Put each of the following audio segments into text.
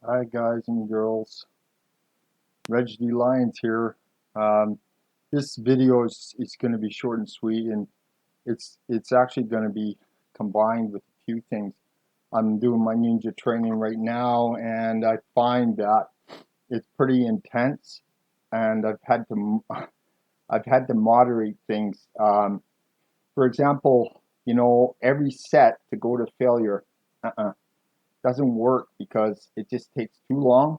Hi guys and girls, reg.d.lyons here. Um, this video is going to be short and sweet, and it's actually going to be combined with a few things. I'm doing my ninja training right now, and I find that it's pretty intense, and I've had to moderate things. For example, every set to go to failure doesn't work because it just takes too long,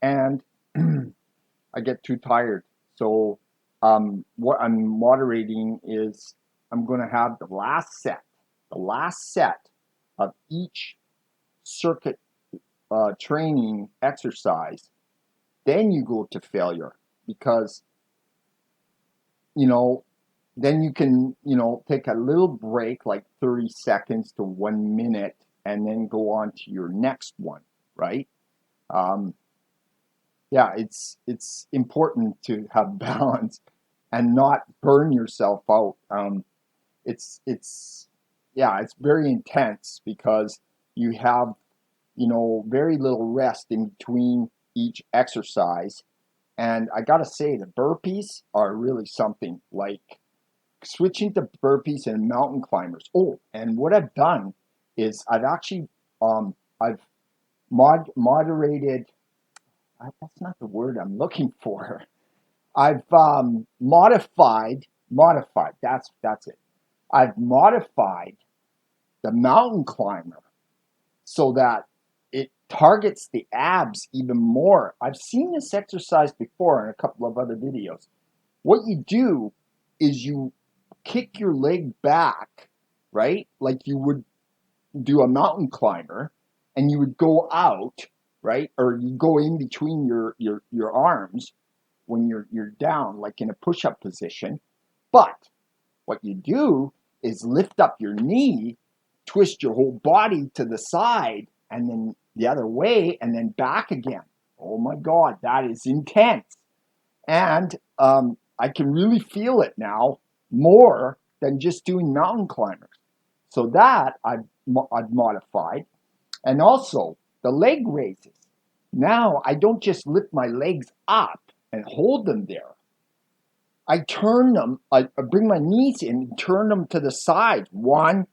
and I get too tired. So what I'm moderating is I'm going to have the last set of each circuit training exercise. Then you go to failure because, you know, then you can, take a little break, like 30 seconds to 1 minute, and then go on to your next one, right? Um, yeah, it's important to have balance and not burn yourself out. It's yeah, it's very intense because you have very little rest in between each exercise. And I gotta say, the burpees are really something. Like switching to burpees and mountain climbers. Oh, and what I've done is I've actually I've moderated. That's not the word I'm looking for. I've modified. That's it. I've modified the mountain climber so that it targets the abs even more. I've seen this exercise before in a couple of other videos. What you do is you kick your leg back, right? Like you would do a mountain climber, and you would go out, right? Or you go in between your arms when you're down, like in a push-up position. But what you do is lift up your knee, twist your whole body to the side, and then the other way, and then back again. Oh my God, that is intense. And I can really feel it now more than just doing mountain climbers. So that I've modified. And also the leg raises. Now I don't just lift my legs up and hold them there. I turn them, I bring my knees in and turn them to the side. One,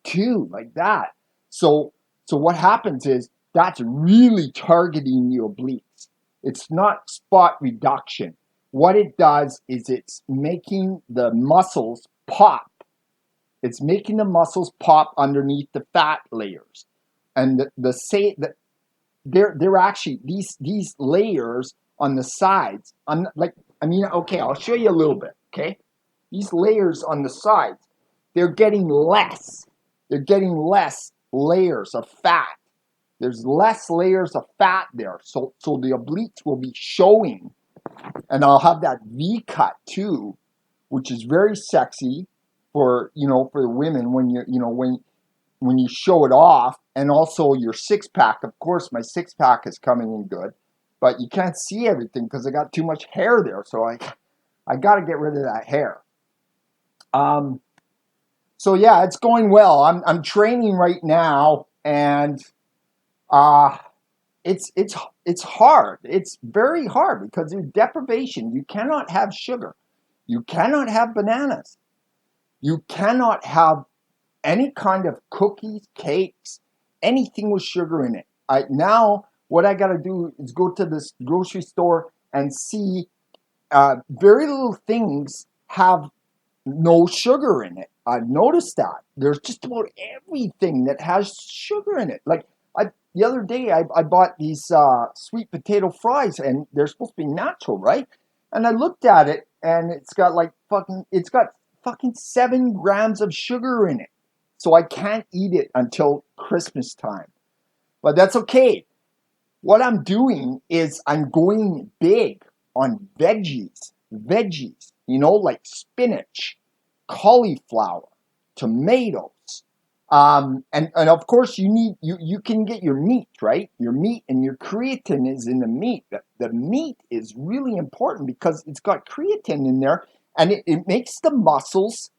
two, like that. So what happens is that's really targeting the obliques. It's not spot reduction. What it does is it's making the muscles pop. It's making the muscles pop underneath the fat layers. And they're actually these layers on the sides. Okay, I'll show you a little bit. Okay, these layers on the sides, they're getting less. They're getting less layers of fat. There's less layers of fat there, so the obliques will be showing, and I'll have that V cut too, which is very sexy for the women when when you show it off, and also your six pack. Of course, my six pack is coming in good, but you can't see everything because I got too much hair there. So I got to get rid of that hair. Um, so yeah, it's going well. I'm training right now, and uh, it's hard. It's very hard because there's deprivation. You cannot have sugar. You cannot have bananas. You cannot have any kind of cookies, cakes, anything with sugar in it. Now what I got to do is go to this grocery store and see very little things have no sugar in it. I've noticed that there's just about everything that has sugar in it. Like the other day, I bought these sweet potato fries, and they're supposed to be natural, right? And I looked at it, and it's got fucking 7 grams of sugar in it. So I can't eat it until Christmas time. But that's okay. What I'm doing is I'm going big on veggies, like spinach, cauliflower, tomatoes. And of course you can get your meat, right? Your meat, and your creatine is in the meat. The meat is really important because it's got creatine in there, and it makes the muscles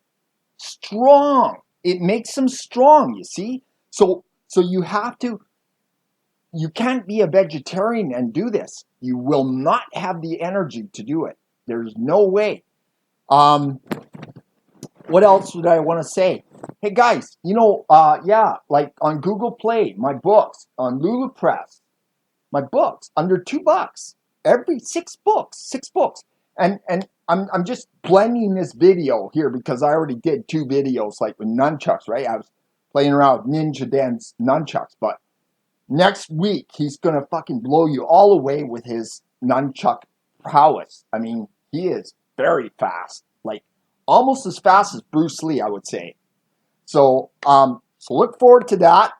strong. It makes them strong, you see? So you have to you can't be a vegetarian and do this. You will not have the energy to do it. There's no way. What else would I want to say? Hey guys, yeah, like on Google Play, my books, on Lulu Press, my books under $2. Every 6 books. And I'm just blending this video here because I already did 2 videos like with nunchucks, right? I was playing around with Ninja Dan's nunchucks, but next week he's gonna fucking blow you all away with his nunchuck prowess. I mean, he is very fast, like almost as fast as Bruce Lee, I would say. So look forward to that.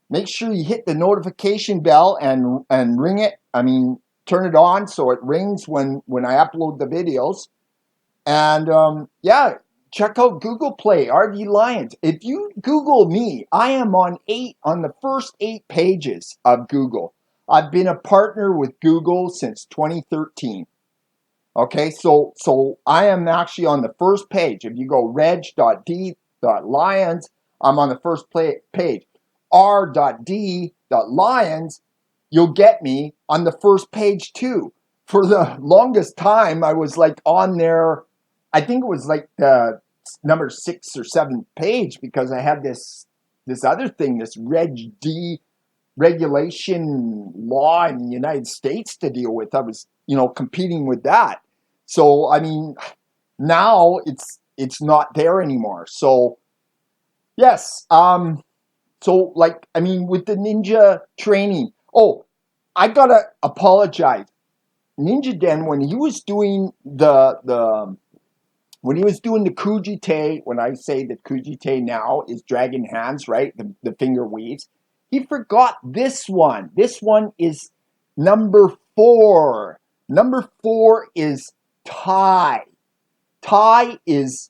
Make sure you hit the notification bell and ring it. I mean, turn it on so it rings when I upload the videos. And yeah, check out Google Play, R.D.Lyons. If you Google me, I am on the first 8 pages of Google. I've been a partner with Google since 2013. Okay, so I am actually on the first page. If you go reg.d.lyons, I'm on the first page. r.d.lyons, you'll get me on the first page too. For the longest time, I was like on there. I think it was like the number 6 or 7 page because I had this other thing, this reg.d regulation law in the United States to deal with. I was, competing with that. So, I mean, now it's not there anymore. So, yes. So, like, I mean, with the ninja training. Oh, I gotta apologize. Ninja Den, when he was doing when he was doing the Kujite, when I say that Kujite now is dragon hands, right? The finger weaves. He forgot this one. This one is number 4. Number 4 is Thai. Thai is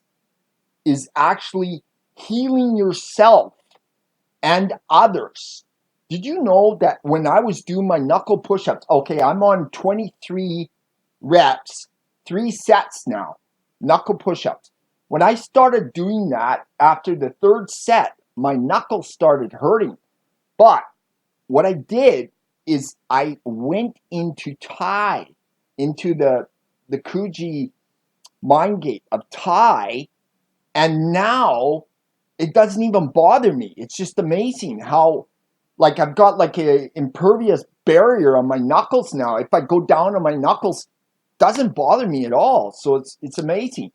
actually healing yourself and others. Did you know that when I was doing my knuckle push-ups, okay, I'm on 23 reps, 3 sets now, knuckle push-ups. When I started doing that after the 3rd set, my knuckles started hurting. But what I did is I went into Thai, into the Kuji mind gate of Thai, and now it doesn't even bother me. It's just amazing how, like, I've got like a impervious barrier on my knuckles now. If I go down on my knuckles, it doesn't bother me at all. So it's amazing.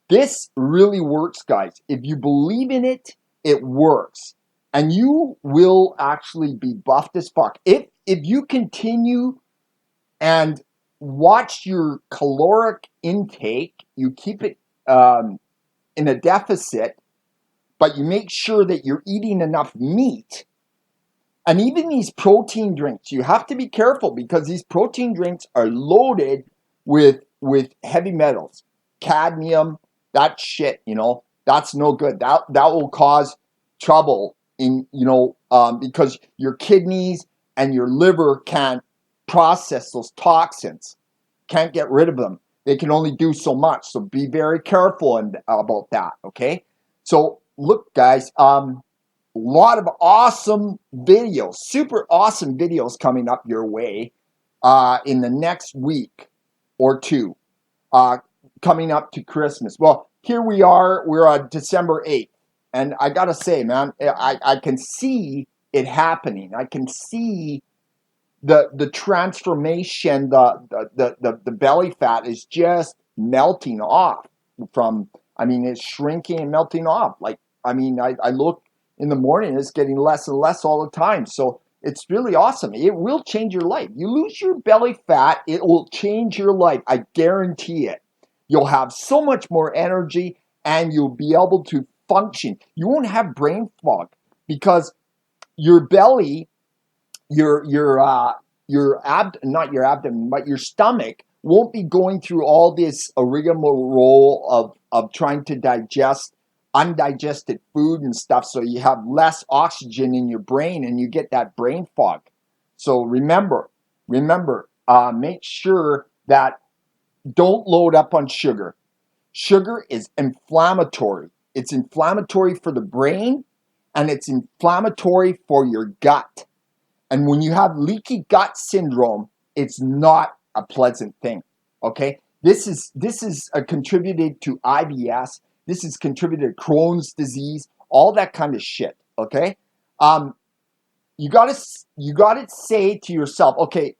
This really works, guys. If you believe in it, it works. And you will actually be buffed as fuck. If you continue and watch your caloric intake, you keep it in a deficit, but you make sure that you're eating enough meat. And even these protein drinks, you have to be careful because these protein drinks are loaded with heavy metals, cadmium, that shit, that's no good. That will cause trouble in, because your kidneys and your liver can't process those toxins, can't get rid of them. They can only do so much. So be very careful about that. Okay. So look, guys, lot of awesome videos, super awesome videos coming up your way in the next week or 2, coming up to Christmas. Well, here we are. We're on December 8th. And I got to say, man, I can see it happening. I can see the transformation, the belly fat is just melting off it's shrinking and melting off. Like, I look in the morning, it's getting less and less all the time. So it's really awesome. It will change your life. You lose your belly fat, it will change your life. I guarantee it. You'll have so much more energy and you'll be able to function. You won't have brain fog because your belly, not your abdomen, but your stomach won't be going through all this rigmarole of trying to digest undigested food and stuff. So you have less oxygen in your brain and you get that brain fog. So remember, make sure that don't load up on sugar. Sugar is inflammatory. It's inflammatory for the brain and it's inflammatory for your gut. And when you have leaky gut syndrome, it's not a pleasant thing. Okay, this is contributed to IBS. This is contributed to Crohn's disease, all that kind of shit. Okay, you gotta say to yourself, okay,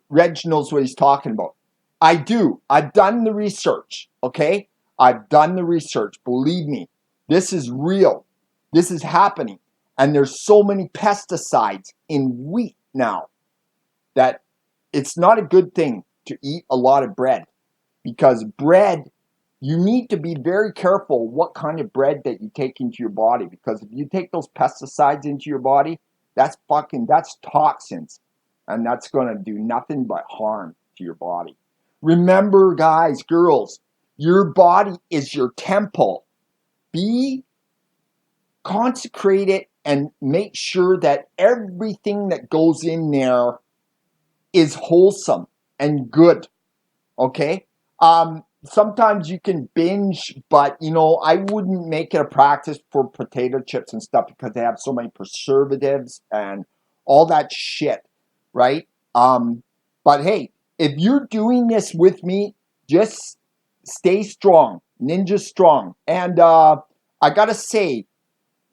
Reg knows what he's talking about. I do. I've done the research. Okay, I've done the research. Believe me, this is real. This is happening, and there's so many pesticides in wheat now that it's not a good thing to eat a lot of bread, because bread, you need to be very careful what kind of bread that you take into your body, because if you take those pesticides into your body, that's toxins, and that's going to do nothing but harm to your body. Remember, guys, girls, your body is your temple. Be consecrated and make sure that everything that goes in there is wholesome and good. Okay? Sometimes you can binge, but I wouldn't make it a practice for potato chips and stuff, because they have so many preservatives and all that shit, right? But hey, if you're doing this with me, just stay strong, ninja strong. And I gotta say,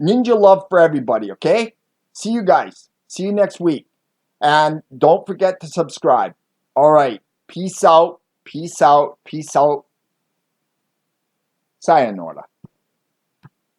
ninja love for everybody, okay? See you guys. See you next week. And don't forget to subscribe. All right. Peace out. Peace out. Peace out. Sayonara.